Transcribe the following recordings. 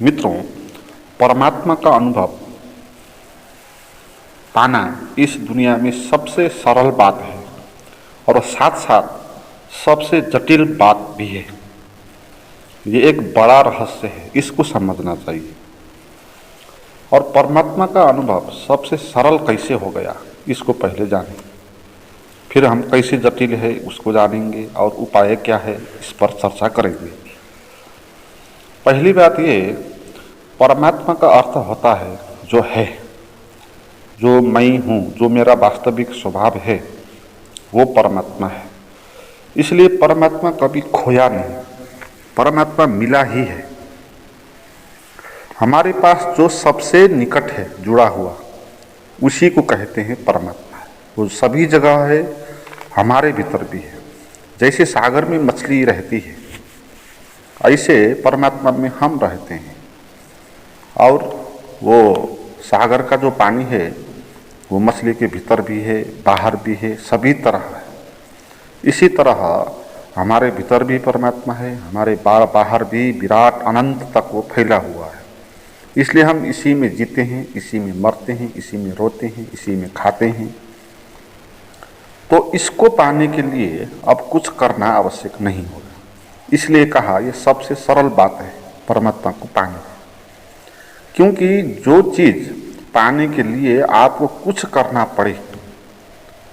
मित्रों, परमात्मा का अनुभव पाना इस दुनिया में सबसे सरल बात है और साथ साथ सबसे जटिल बात भी है। ये एक बड़ा रहस्य है, इसको समझना चाहिए। और परमात्मा का अनुभव सबसे सरल कैसे हो गया, इसको पहले जानें। फिर हम कैसे जटिल है उसको जानेंगे और उपाय क्या है इस पर चर्चा करेंगे। पहली बात ये, परमात्मा का अर्थ होता है जो है, जो मैं हूँ, जो मेरा वास्तविक स्वभाव है, वो परमात्मा है। इसलिए परमात्मा कभी खोया नहीं, परमात्मा मिला ही है। हमारे पास जो सबसे निकट है, जुड़ा हुआ, उसी को कहते हैं परमात्मा। वो सभी जगह है, हमारे भीतर भी है। जैसे सागर में मछली रहती है, ऐसे परमात्मा में हम रहते हैं। और वो सागर का जो पानी है वो मछली के भीतर भी है, बाहर भी है, सभी तरह है। इसी तरह हमारे भीतर भी परमात्मा है, हमारे बाहर भी विराट अनंत तक वो फैला हुआ है। इसलिए हम इसी में जीते हैं, इसी में मरते हैं, इसी में रोते हैं, इसी में खाते हैं। तो इसको पाने के लिए अब कुछ करना आवश्यक नहीं होगा। इसलिए कहा यह सबसे सरल बात है परमात्मा को पाने। क्योंकि जो चीज़ पाने के लिए आपको कुछ करना पड़े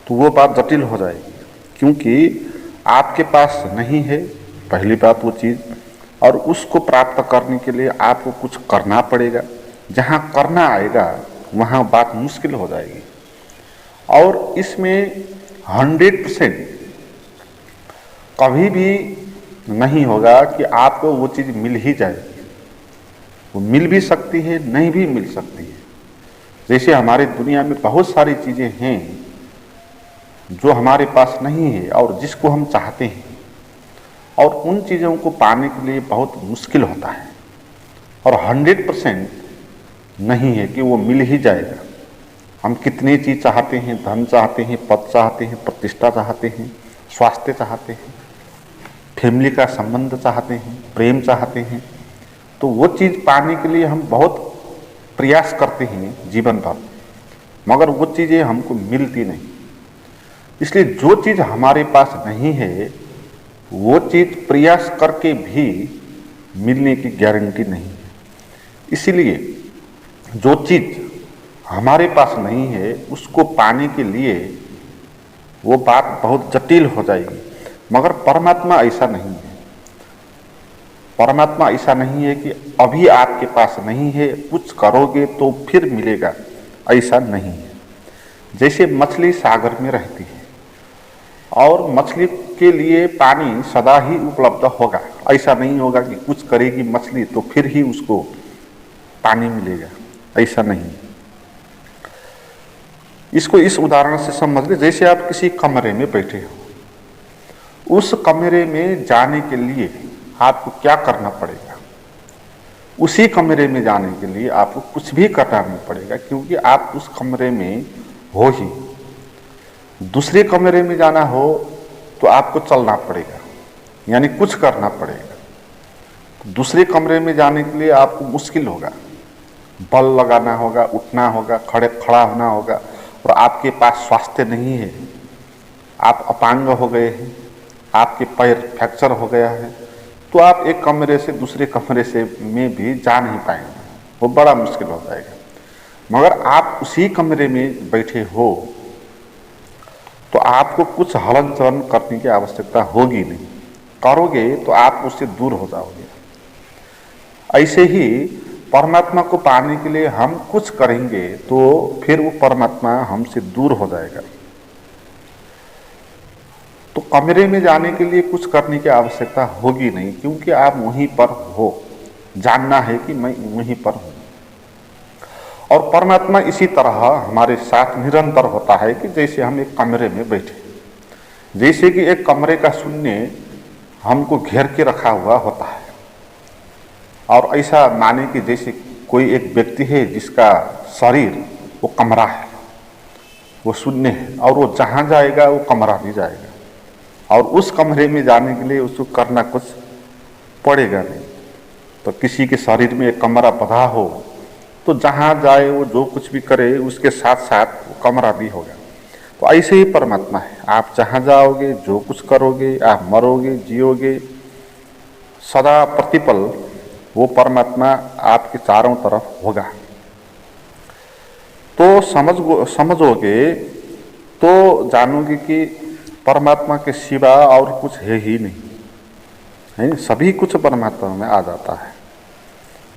तो वो बात जटिल हो जाएगी, क्योंकि आपके पास नहीं है पहली बात वो चीज़, और उसको प्राप्त करने के लिए आपको कुछ करना पड़ेगा। जहाँ करना आएगा वहाँ बात मुश्किल हो जाएगी। और इसमें 100% कभी भी नहीं होगा कि आपको वो चीज़ मिल ही जाएगी। वो मिल भी सकती है, नहीं भी मिल सकती है। जैसे हमारे दुनिया में बहुत सारी चीज़ें हैं जो हमारे पास नहीं है और जिसको हम चाहते हैं, और उन चीज़ों को पाने के लिए बहुत मुश्किल होता है। और 100% नहीं है कि वो मिल ही जाएगा। हम कितनी चीज़ चाहते हैं, धन चाहते हैं, पद चाहते हैं, प्रतिष्ठा चाहते हैं, स्वास्थ्य चाहते हैं, फैमिली का संबंध चाहते हैं, प्रेम चाहते हैं। तो वो चीज़ पाने के लिए हम बहुत प्रयास करते हैं जीवन भर, मगर वो चीज़ें हमको मिलती नहीं। इसलिए जो चीज़ हमारे पास नहीं है वो चीज़ प्रयास करके भी मिलने की गारंटी नहीं है। इसीलिए जो चीज़ हमारे पास नहीं है उसको पाने के लिए वो बात बहुत जटिल हो जाएगी। मगर परमात्मा ऐसा नहीं है। परमात्मा ऐसा नहीं है कि अभी आपके पास नहीं है, कुछ करोगे तो फिर मिलेगा, ऐसा नहीं है। जैसे मछली सागर में रहती है और मछली के लिए पानी सदा ही उपलब्ध होगा, ऐसा नहीं होगा कि कुछ करेगी मछली तो फिर ही उसको पानी मिलेगा, ऐसा नहीं। इसको इस उदाहरण से समझ लें। जैसे आप किसी कमरे में बैठे हो, उस कमरे में जाने के लिए आपको क्या करना पड़ेगा? उसी कमरे में जाने के लिए आपको कुछ भी करना नहीं पड़ेगा, क्योंकि आप उस कमरे में हो ही। दूसरे कमरे में जाना हो तो आपको चलना पड़ेगा, यानी कुछ करना पड़ेगा। दूसरे कमरे में जाने के लिए आपको मुश्किल होगा, बल लगाना होगा, उठना होगा, खड़ा होना होगा, और आपके पास स्वास्थ्य नहीं है, आप अपांग हो गए हैं, आपके पैर फ्रैक्चर हो गया है, तो आप एक कमरे से दूसरे कमरे से में भी जा नहीं पाएंगे, वो बड़ा मुश्किल हो जाएगा। मगर आप उसी कमरे में बैठे हो तो आपको कुछ हलन चलन करने की आवश्यकता होगी नहीं। करोगे तो आप उससे दूर हो जाओगे। ऐसे ही परमात्मा को पाने के लिए हम कुछ करेंगे तो फिर वो परमात्मा हमसे दूर हो जाएगा। तो कमरे में जाने के लिए कुछ करने की आवश्यकता होगी नहीं, क्योंकि आप वहीं पर हो। जानना है कि मैं वहीं पर हूँ। और परमात्मा इसी तरह हमारे साथ निरंतर होता है कि जैसे हम एक कमरे में बैठे, जैसे कि एक कमरे का शून्य हमको घेर के रखा हुआ होता है। और ऐसा माने कि जैसे कोई एक व्यक्ति है जिसका शरीर वो कमरा है, वो शून्य है, और वो जहाँ जाएगा वो कमरा नहीं जाएगा, और उस कमरे में जाने के लिए उसको करना कुछ पड़ेगा नहीं। तो किसी के शरीर में एक कमरा बंधा हो तो जहाँ जाए वो जो कुछ भी करे उसके साथ साथ वो कमरा भी होगा। तो ऐसे ही परमात्मा है, आप जहाँ जाओगे जो कुछ करोगे, आप मरोगे जियोगे, सदा प्रतिपल वो परमात्मा आपके चारों तरफ होगा। तो समझोगे तो जानोगे कि परमात्मा के सिवा और कुछ है ही नहीं, है सभी कुछ परमात्मा में आ जाता है।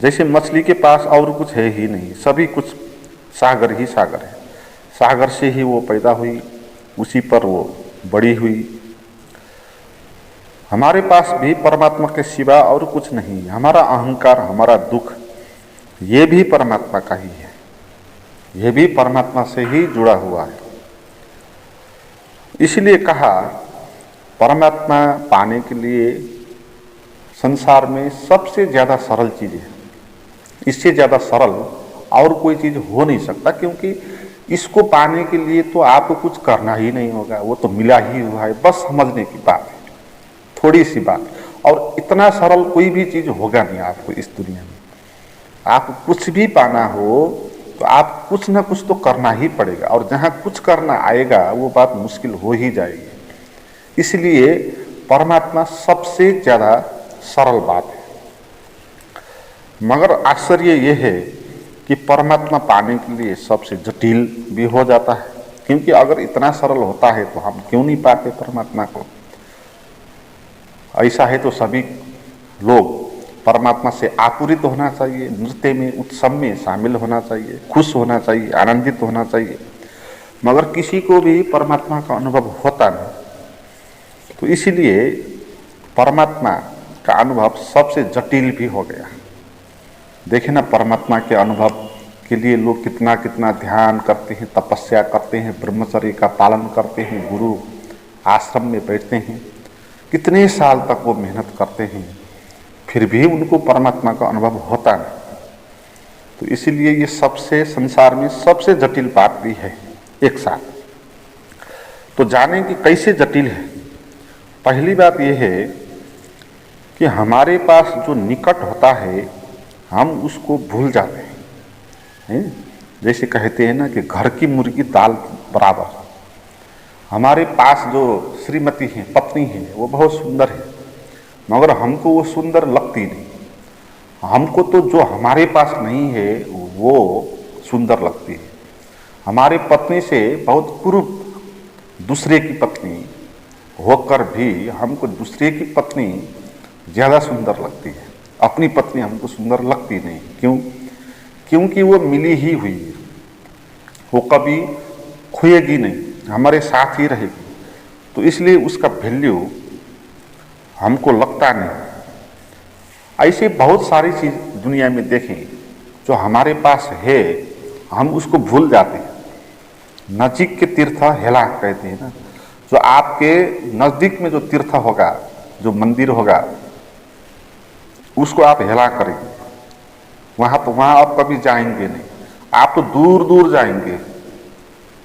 जैसे मछली के पास और कुछ है ही नहीं, सभी कुछ सागर ही सागर है, सागर से ही वो पैदा हुई, उसी पर वो बड़ी हुई। हमारे पास भी परमात्मा के सिवा और कुछ नहीं। हमारा अहंकार, हमारा दुख, ये भी परमात्मा का ही है, ये भी परमात्मा से ही जुड़ा हुआ है। इसलिए कहा परमात्मा पाने के लिए संसार में सबसे ज़्यादा सरल चीज़ है, इससे ज़्यादा सरल और कोई चीज़ हो नहीं सकता, क्योंकि इसको पाने के लिए तो आपको कुछ करना ही नहीं होगा, वो तो मिला ही हुआ है, बस समझने की बात है, थोड़ी सी बात। और इतना सरल कोई भी चीज़ होगा नहीं आपको इस दुनिया में। आपको कुछ भी पाना हो तो आप कुछ ना कुछ तो करना ही पड़ेगा, और जहाँ कुछ करना आएगा वो बात मुश्किल हो ही जाएगी। इसलिए परमात्मा सबसे ज़्यादा सरल बात है। मगर आश्चर्य ये है कि परमात्मा पाने के लिए सबसे जटिल भी हो जाता है, क्योंकि अगर इतना सरल होता है तो हम क्यों नहीं पाते परमात्मा को। ऐसा है तो सभी लोग परमात्मा से आपूरित होना चाहिए, नृत्य में, उत्सव में शामिल होना चाहिए, खुश होना चाहिए, आनंदित होना चाहिए। मगर किसी को भी परमात्मा का अनुभव होता नहीं, तो इसीलिए परमात्मा का अनुभव सबसे जटिल भी हो गया। देखें ना, परमात्मा के अनुभव के लिए लोग कितना कितना ध्यान करते हैं, तपस्या करते हैं, ब्रह्मचर्य का पालन करते हैं, गुरु आश्रम में बैठते हैं, कितने साल तक वो मेहनत करते हैं, फिर भी उनको परमात्मा का अनुभव होता नहीं। तो इसीलिए ये सबसे संसार में सबसे जटिल बात भी है एक साथ। तो जाने कि कैसे जटिल है। पहली बात यह है कि हमारे पास जो निकट होता है हम उसको भूल जाते हैं। जैसे कहते हैं ना कि घर की मुर्गी दाल बराबर। हमारे पास जो श्रीमती हैं, पत्नी हैं, वो बहुत सुंदर है, मगर हमको वो सुंदर लगती नहीं। हमको तो जो हमारे पास नहीं है वो सुंदर लगती है। हमारे पत्नी से बहुत कुरूप दूसरे की पत्नी होकर भी हमको दूसरे की पत्नी ज़्यादा सुंदर लगती है, अपनी पत्नी हमको सुंदर लगती नहीं। क्यों? क्योंकि वो मिली ही हुई है, वो कभी खोएगी नहीं, हमारे साथ ही रहेगी। तो इसलिए उसका वैल्यू हमको लगता नहीं। ऐसे बहुत सारी चीज़ दुनिया में देखें जो हमारे पास है, हम उसको भूल जाते हैं। नजीक के तीर्थ हेला कहते हैं ना, जो आपके नज़दीक में जो तीर्थ होगा, जो मंदिर होगा, उसको आप हेला करेंगे। वहाँ आप कभी जाएंगे नहीं, आप तो दूर दूर जाएंगे,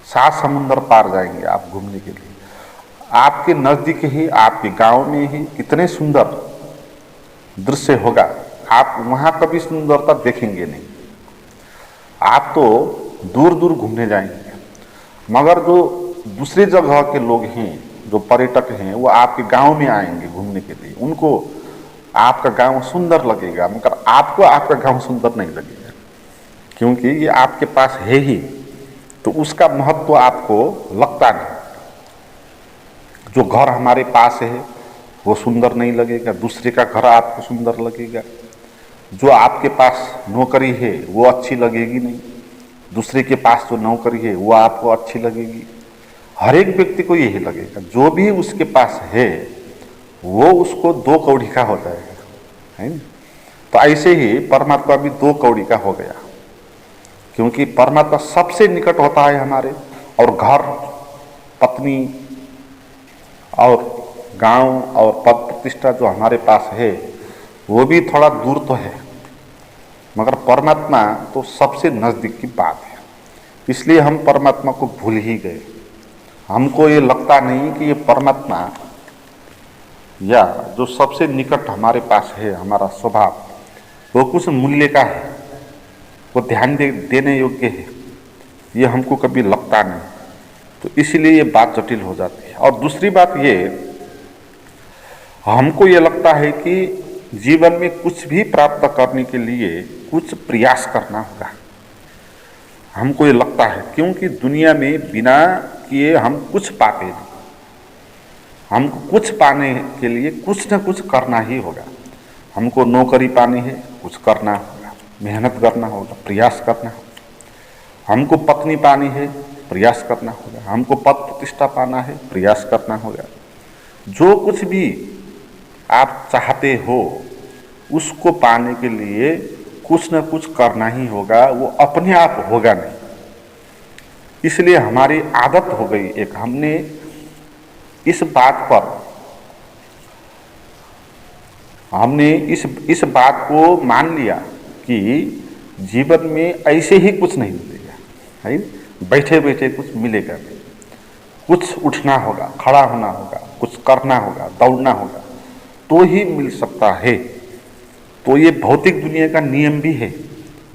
7 समुंदर पार जाएंगे आप घूमने के लिए। आपके नज़दीक ही, आपके गांव में ही कितने सुंदर दृश्य होगा, आप वहाँ कभी सुंदरता देखेंगे नहीं। आप तो दूर दूर घूमने जाएंगे। मगर जो दूसरी जगह के लोग हैं, जो पर्यटक हैं, वो आपके गांव में आएंगे घूमने के लिए, उनको आपका गांव सुंदर लगेगा, मगर आपको आपका गांव सुंदर नहीं लगेगा, क्योंकि ये आपके पास है ही, तो उसका महत्व आपको लगता नहीं। जो घर हमारे पास है वो सुंदर नहीं लगेगा, दूसरे का घर आपको सुंदर लगेगा। जो आपके पास नौकरी है वो अच्छी लगेगी नहीं, दूसरे के पास जो नौकरी है वो आपको अच्छी लगेगी। हर एक व्यक्ति को यही लगेगा, जो भी उसके पास है वो उसको 2 कौड़ी का हो जाएगा, है ना। तो ऐसे ही परमात्मा भी 2 कौड़ी का हो गया, क्योंकि परमात्मा सबसे निकट होता है हमारे, और घर, पत्नी और गांव और पद प्रतिष्ठा जो हमारे पास है वो भी थोड़ा दूर तो है, मगर परमात्मा तो सबसे नज़दीक की बात है। इसलिए हम परमात्मा को भूल ही गए। हमको ये लगता नहीं कि ये परमात्मा या जो सबसे निकट हमारे पास है, हमारा स्वभाव, वो कुछ मूल्य का है, वो ध्यान देने योग्य है, ये हमको कभी लगता नहीं। तो इसलिए ये बात जटिल हो जाती है। और दूसरी बात ये, हमको ये लगता है कि जीवन में कुछ भी प्राप्त करने के लिए कुछ प्रयास करना होगा। हमको ये लगता है क्योंकि दुनिया में बिना किए हम कुछ पाते नहीं। हमको कुछ पाने के लिए कुछ न कुछ करना ही होगा। हमको नौकरी पानी है, कुछ करना होगा, मेहनत करना होगा, प्रयास करना होगा। हमको पत्नी पानी है, प्रयास करना होगा। हमको पद प्रतिष्ठा पाना है, प्रयास करना होगा। जो कुछ भी आप चाहते हो उसको पाने के लिए कुछ न कुछ करना ही होगा, वो अपने आप होगा नहीं। इसलिए हमारी आदत हो गई एक, हमने इस बात पर, हमने इस बात को मान लिया कि जीवन में ऐसे ही कुछ नहीं मिलेगा, है, बैठे बैठे कुछ मिलेगा नहीं। कुछ उठना होगा, खड़ा होना होगा, कुछ करना होगा, दौड़ना होगा, तो ही मिल सकता है। तो ये भौतिक दुनिया का नियम भी है।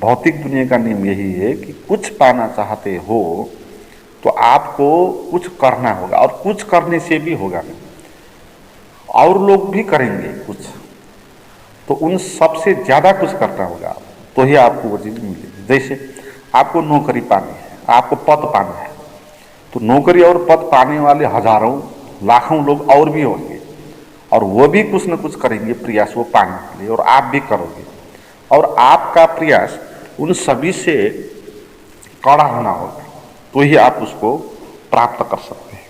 भौतिक दुनिया का नियम यही है कि कुछ पाना चाहते हो तो आपको कुछ करना होगा, और कुछ करने से भी होगा नहीं। और लोग भी करेंगे कुछ, तो उन सबसे ज़्यादा कुछ करना होगा, तो ही आपको वो चीज़ मिलेगी। जैसे आपको नौकरी पानी है, आपको पद पाना है, तो नौकरी और पद पाने वाले हजारों लाखों लोग और भी होंगे, और वो भी कुछ न कुछ करेंगे प्रयास वो पाने के लिए, और आप भी करोगे। और आपका प्रयास उन सभी से कड़ा होना होगा, तो ही आप उसको प्राप्त कर सकते हैं।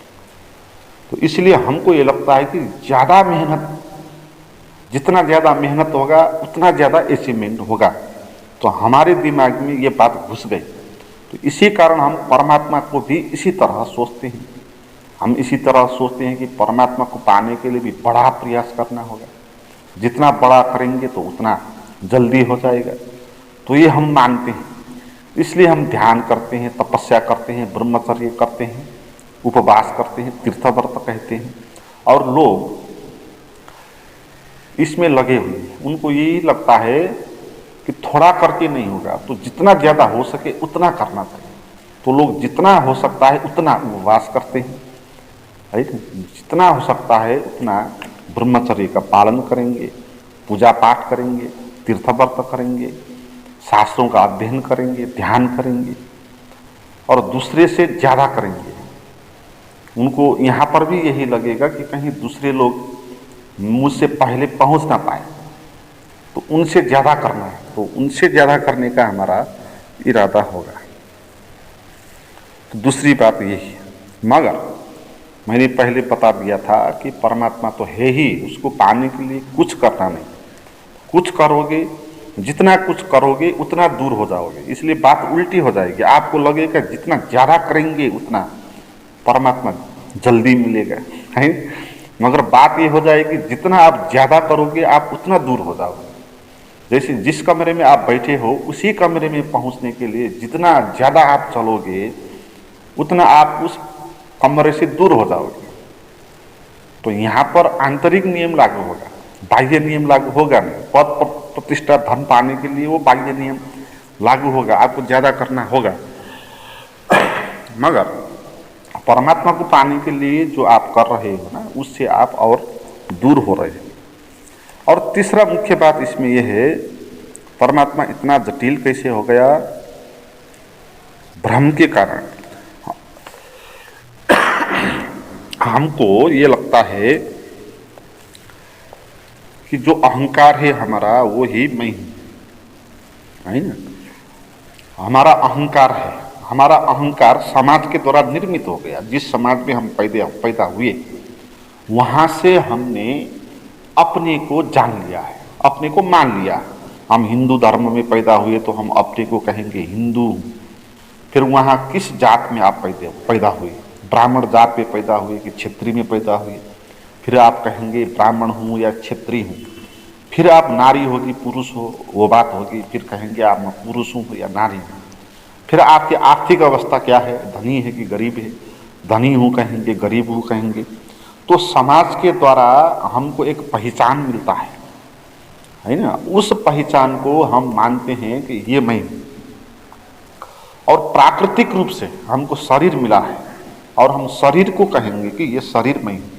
तो इसलिए हमको ये लगता है कि ज़्यादा मेहनत, जितना ज़्यादा मेहनत होगा उतना ज़्यादा अचीवमेंट होगा। तो हमारे दिमाग में ये बात घुस गई। तो इसी कारण हम परमात्मा को भी इसी तरह सोचते हैं। हम इसी तरह सोचते हैं कि परमात्मा को पाने के लिए भी बड़ा प्रयास करना होगा। जितना बड़ा करेंगे तो उतना जल्दी हो जाएगा। तो ये हम मानते हैं, इसलिए हम ध्यान करते हैं, तपस्या करते हैं, ब्रह्मचर्य करते हैं, उपवास करते हैं, तीर्थव्रत कहते हैं। और लोग इसमें लगे हुए हैं। उनको यही लगता है कि थोड़ा करके नहीं होगा, तो जितना ज़्यादा हो सके उतना करना चाहिए। तो लोग जितना हो सकता है उतना उपवास करते हैं, है, जितना हो सकता है उतना ब्रह्मचर्य का पालन करेंगे, पूजा पाठ करेंगे, तीर्थव्रत करेंगे, शास्त्रों का अध्ययन करेंगे, ध्यान करेंगे, और दूसरे से ज़्यादा करेंगे। उनको यहाँ पर भी यही लगेगा कि कहीं दूसरे लोग मुझसे पहले पहुँच ना पाए, तो उनसे ज़्यादा करना है। तो उनसे ज़्यादा करने का हमारा इरादा होगा। तो दूसरी बात यही है। मगर मैंने पहले बता दिया था कि परमात्मा तो है ही, उसको पाने के लिए कुछ करना नहीं। कुछ करोगे, जितना कुछ करोगे उतना दूर हो जाओगे। इसलिए बात उल्टी हो जाएगी। आपको लगेगा जितना ज़्यादा करेंगे उतना परमात्मा जल्दी मिलेगा, है, मगर बात ये हो जाएगी जितना आप ज़्यादा करोगे आप उतना दूर हो जाओगे। जैसे जिस कमरे में आप बैठे हो उसी कमरे में पहुंचने के लिए जितना ज़्यादा आप चलोगे उतना आप उस कमरे से दूर हो जाओगे। तो यहाँ पर आंतरिक नियम लागू होगा, बाह्य नियम लागू होगा नहीं। पद प्रतिष्ठा धन पाने के लिए वो बाह्य नियम लागू होगा, आपको ज़्यादा करना होगा। मगर परमात्मा को पाने के लिए जो आप कर रहे हो ना, उससे आप और दूर हो रहे हैं। और तीसरा मुख्य बात इसमें यह है, परमात्मा इतना जटिल कैसे हो गया? भ्रम के कारण। हमको ये लगता है कि जो अहंकार है हमारा वो ही मैं हूँ, है ना। हमारा अहंकार है, हमारा अहंकार समाज के द्वारा निर्मित हो गया। जिस समाज में हम पैदा हुए वहाँ से हमने अपने को जान लिया है, अपने को मान लिया। हम हिंदू धर्म में पैदा हुए तो हम अपने को कहेंगे हिंदू। फिर वहाँ किस जात में आप पैदा हुए, ब्राह्मण जात में पैदा हुए कि क्षत्रिय में पैदा हुए, फिर आप कहेंगे ब्राह्मण हूँ या क्षत्रिय हूँ। फिर आप नारी हो कि पुरुष हो, वो बात होगी, फिर कहेंगे आप मैं पुरुष हूँ या नारी हूँ। फिर आपकी आर्थिक अवस्था क्या है, धनी है कि गरीब है, धनी हूँ कहेंगे, गरीब हूँ कहेंगे। तो समाज के द्वारा हमको एक पहचान मिलता है, है ना, उस पहचान को हम मानते हैं कि ये मैं हूँ। और प्राकृतिक रूप से हमको शरीर मिला है और हम शरीर को कहेंगे कि ये शरीर मैं हूँ।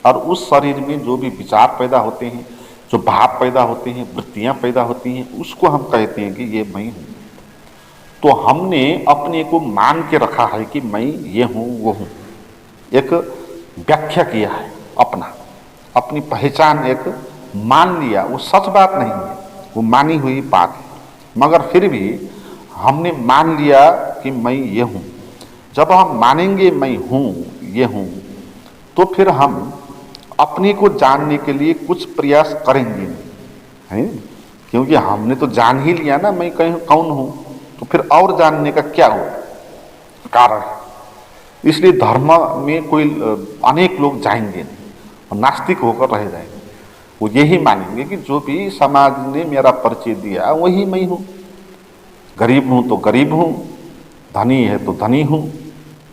और उस शरीर में जो भी विचार पैदा होते हैं, जो भाव पैदा होते हैं, वृत्तियाँ पैदा होती हैं, उसको हम कहते हैं कि ये मैं हूँ। तो हमने अपने को मान के रखा है कि मैं ये हूँ वो हूँ, एक व्याख्या किया है अपनी पहचान एक मान लिया। वो सच बात नहीं है, वो मानी हुई बात है, मगर फिर भी हमने मान लिया कि मैं ये हूँ। जब हम मानेंगे मैं हूँ ये हूँ, तो फिर हम अपने को जानने के लिए कुछ प्रयास करेंगे नहीं, है, क्योंकि हमने तो जान ही लिया ना मैं कौन हूँ, तो फिर और जानने का क्या हो कारण है। इसलिए धर्म में कोई अनेक लोग जाएंगे नहीं और नास्तिक होकर रह जाएंगे। वो यही मानेंगे कि जो भी समाज ने मेरा परिचय दिया वही मैं हूँ। गरीब हूँ तो गरीब हूँ, धनी है तो धनी हूँ,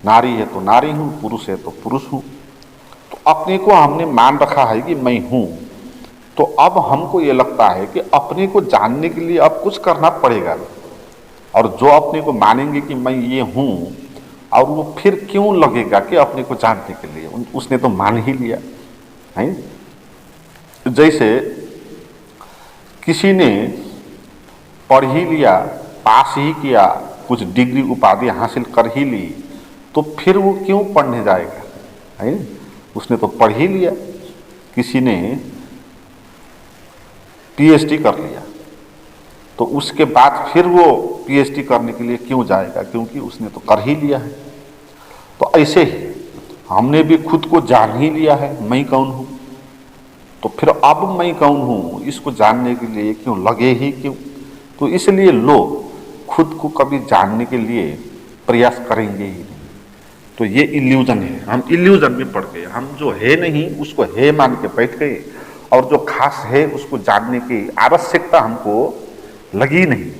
नारी है तो नारी हूँ, पुरुष है तो पुरुष हूँ। तो अपने को हमने मान रखा है कि मैं हूँ। तो अब हमको ये लगता है कि अपने को जानने के लिए अब कुछ करना पड़ेगा। और जो अपने को मानेंगे कि मैं ये हूँ, और वो फिर क्यों लगेगा कि अपने को जानने के लिए, उसने तो मान ही लिया है। जैसे किसी ने पढ़ ही लिया, पास ही किया, कुछ डिग्री उपाधि हासिल कर ही ली, तो फिर वो क्यों पढ़ने जाएगा, है, उसने तो पढ़ ही लिया। किसी ने पीएचडी कर लिया, तो उसके बाद फिर वो पीएचडी करने के लिए क्यों जाएगा, क्योंकि उसने तो कर ही लिया है। तो ऐसे ही हमने भी खुद को जान ही लिया है मैं कौन हूँ, तो फिर अब मैं कौन हूँ इसको जानने के लिए क्यों लगे ही क्यों। तो इसलिए लोग खुद को कभी जानने के लिए प्रयास करेंगे ही नहीं। तो ये इल्यूजन है, हम इल्यूजन में पड़ गए। हम जो है नहीं उसको है मान के बैठ गए, और जो खास है उसको जानने की आवश्यकता हमको लगी नहीं,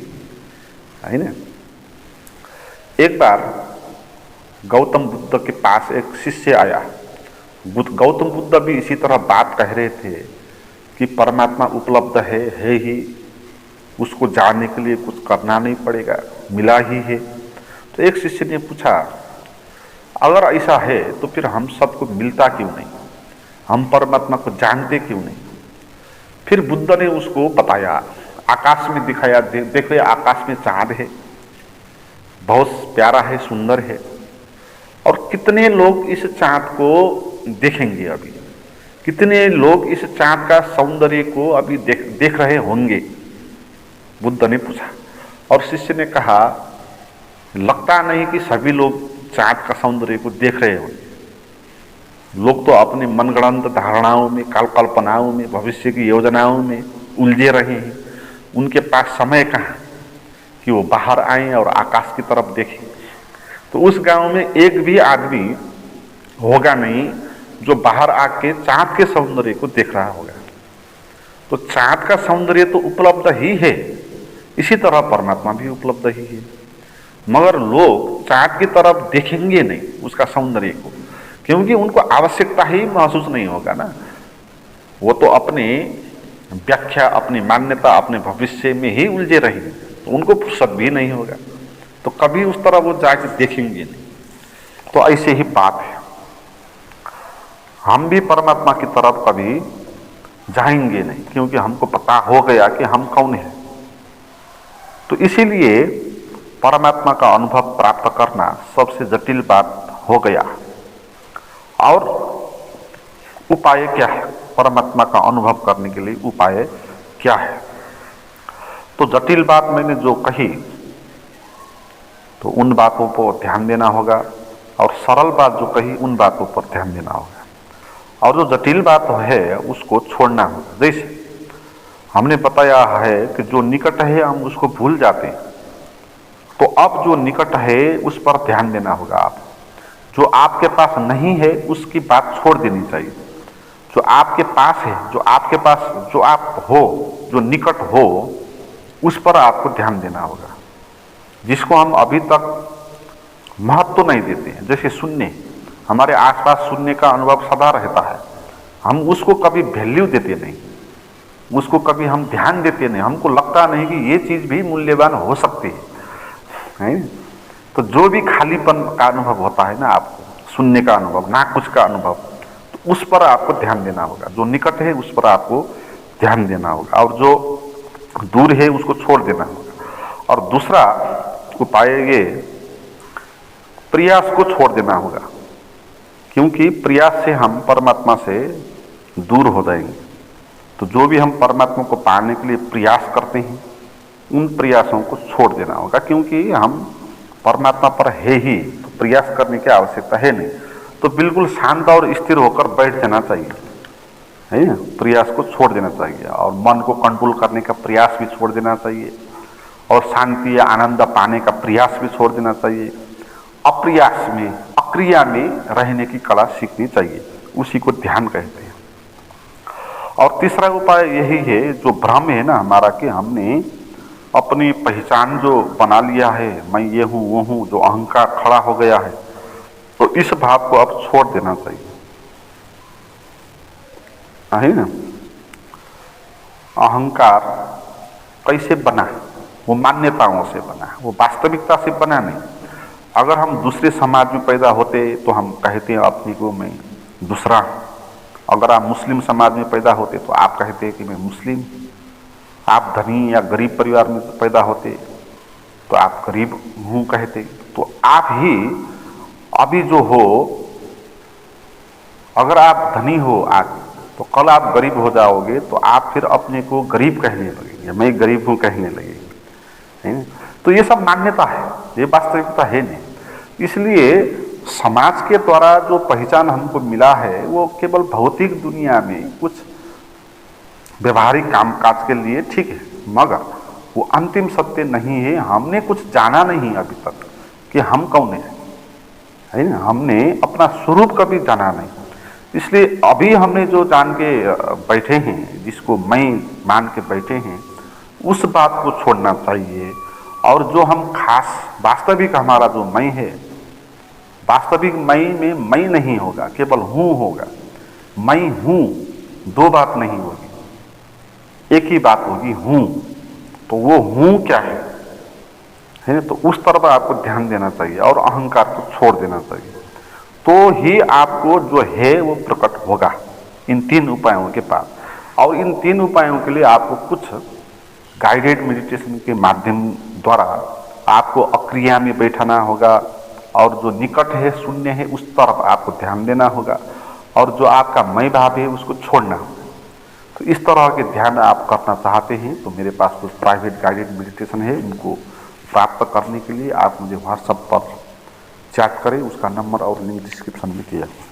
है ना। एक बार गौतम बुद्ध के पास एक शिष्य आया। गौतम बुद्ध भी इसी तरह बात कह रहे थे कि परमात्मा उपलब्ध है ही, उसको जानने के लिए कुछ करना नहीं पड़ेगा, मिला ही है। तो एक शिष्य ने पूछा, अगर ऐसा है तो फिर हम सबको मिलता क्यों नहीं, हम परमात्मा को जानते क्यों नहीं। फिर बुद्ध ने उसको बताया, आकाश में दिखाया, देखो आकाश में चांद है, बहुत प्यारा है, सुंदर है, और कितने लोग इस चांद को देखेंगे अभी, कितने लोग इस चांद का सौंदर्य को अभी देख रहे होंगे, बुद्ध ने पूछा। और शिष्य ने कहा, लगता नहीं कि सभी लोग चांद का सौंदर्य को देख रहे होंगे। लोग तो अपने मनगढ़ंत धारणाओं में, कल्पनाओं में, भविष्य की योजनाओं में उलझे रहे हैं। उनके पास समय कहाँ कि वो बाहर आए और आकाश की तरफ देखें। तो उस गांव में एक भी आदमी होगा नहीं जो बाहर आके चांद के सौंदर्य को देख रहा होगा। तो चांद का सौंदर्य तो उपलब्ध ही है, इसी तरह परमात्मा भी उपलब्ध ही है, मगर लोग चांद की तरफ देखेंगे नहीं उसका सौंदर्य को, क्योंकि उनको आवश्यकता ही महसूस नहीं होगा ना। वो तो अपने व्याख्या, अपनी मान्यता, अपने भविष्य में ही उलझे रहेंगे, तो उनको फुर्सत भी नहीं होगा, तो कभी उस तरह वो जाके देखेंगे नहीं। तो ऐसे ही बात है, हम भी परमात्मा की तरफ कभी जाएंगे नहीं, क्योंकि हमको पता हो गया कि हम कौन है। तो इसीलिए परमात्मा का अनुभव प्राप्त करना सबसे जटिल बात हो गया। और उपाय क्या है, परमात्मा का अनुभव करने के लिए उपाय क्या है। तो जटिल बात मैंने जो कही, तो उन बातों पर ध्यान देना होगा, और सरल बात जो कही उन बातों पर ध्यान देना होगा, और जो जटिल बात है उसको छोड़ना होगा। जैसे हमने बताया है कि जो निकट है हम उसको भूल जाते हैं, तो अब जो निकट है उस पर ध्यान देना होगा। आप जो आपके पास नहीं है उसकी बात छोड़ देनी चाहिए। जो आपके पास है, जो आपके पास, जो आप हो, जो निकट हो, उस पर आपको ध्यान देना होगा, जिसको हम अभी तक महत्व तो नहीं देते हैं। जैसे सुनने, हमारे आसपास सुनने का अनुभव सदा रहता है, हम उसको कभी वैल्यू देते नहीं, उसको कभी हम ध्यान देते नहीं, हमको लगता नहीं कि ये चीज़ भी मूल्यवान हो सकती है। तो जो भी खालीपन का अनुभव होता है ना, आपको शून्य का अनुभव, ना कुछ का अनुभव, तो उस पर आपको ध्यान देना होगा। जो निकट है उस पर आपको ध्यान देना होगा, और जो दूर है उसको छोड़ देना होगा। और दूसरा उपाय ये, प्रयास को छोड़ देना होगा, क्योंकि प्रयास से हम परमात्मा से दूर हो जाएंगे। तो जो भी हम परमात्मा को पाने के लिए प्रयास करते हैं, उन प्रयासों को छोड़ देना होगा, क्योंकि हम परमात्मा पर है ही, तो प्रयास करने की आवश्यकता है नहीं। तो बिल्कुल शांत और स्थिर होकर बैठ जाना चाहिए, है ना। प्रयास को छोड़ देना चाहिए, और मन को कंट्रोल करने का प्रयास भी छोड़ देना चाहिए, और शांति या आनंद पाने का प्रयास भी छोड़ देना चाहिए। अप्रयास में, अक्रिया में रहने की कला सीखनी चाहिए, उसी को ध्यान कहते हैं। और तीसरा उपाय यही है, जो भ्रम है ना हमारा, कि हमने अपनी पहचान जो बना लिया है, मैं ये हूँ वो हूँ, जो अहंकार खड़ा हो गया है, तो इस भाव को अब छोड़ देना चाहिए, है ना। अहंकार कैसे बना? वो मान्यताओं से बना, वो वास्तविकता से बना नहीं। अगर हम दूसरे समाज में पैदा होते तो हम कहते हैं अपने को मैं दूसरा हूँ। अगर आप मुस्लिम समाज में पैदा होते तो आप कहते हैं कि मैं मुस्लिम। आप धनी या गरीब परिवार में पैदा होते तो आप गरीब हूँ कहते। तो आप ही अभी जो हो, अगर आप धनी हो आज, तो कल आप गरीब हो जाओगे, तो आप फिर अपने को गरीब कहने लगेंगे, मैं गरीब हूँ कहने लगेंगे, है ना। तो ये सब मान्यता है, ये वास्तविकता है नहीं। इसलिए समाज के द्वारा जो पहचान हमको मिला है, वो केवल भौतिक दुनिया में कुछ व्यवहारिक कामकाज के लिए ठीक है, मगर वो अंतिम सत्य नहीं है। हमने कुछ जाना नहीं अभी तक कि हम कौन है ना। हमने अपना स्वरूप कभी जाना नहीं, इसलिए अभी हमने जो जान के बैठे हैं, जिसको मैं मान के बैठे हैं, उस बात को छोड़ना चाहिए। और जो हम खास वास्तविक हमारा जो मैं है, वास्तविक मैं में मैं नहीं होगा, केवल हूँ होगा। मैं हूँ, दो बात नहीं होगी, एक ही बात होगी, हूँ। तो वो हूँ क्या है ना, तो उस तरफ आपको ध्यान देना चाहिए और अहंकार को छोड़ देना चाहिए। तो ही आपको जो है वो प्रकट होगा इन तीन उपायों के बाद। और इन तीन उपायों के लिए आपको कुछ गाइडेड मेडिटेशन के माध्यम द्वारा आपको अक्रिया में बैठाना होगा, और जो निकट है, शून्य है, उस तरफ आपको ध्यान देना होगा, और जो आपका मैं भाव है उसको छोड़ना होगा। तो इस तरह के ध्यान आप करना चाहते हैं तो मेरे पास कुछ प्राइवेट गाइडेड मेडिटेशन है, उनको प्राप्त करने के लिए आप मुझे व्हाट्सएप पर चैट करें। उसका नंबर और लिंक डिस्क्रिप्शन में दिया है।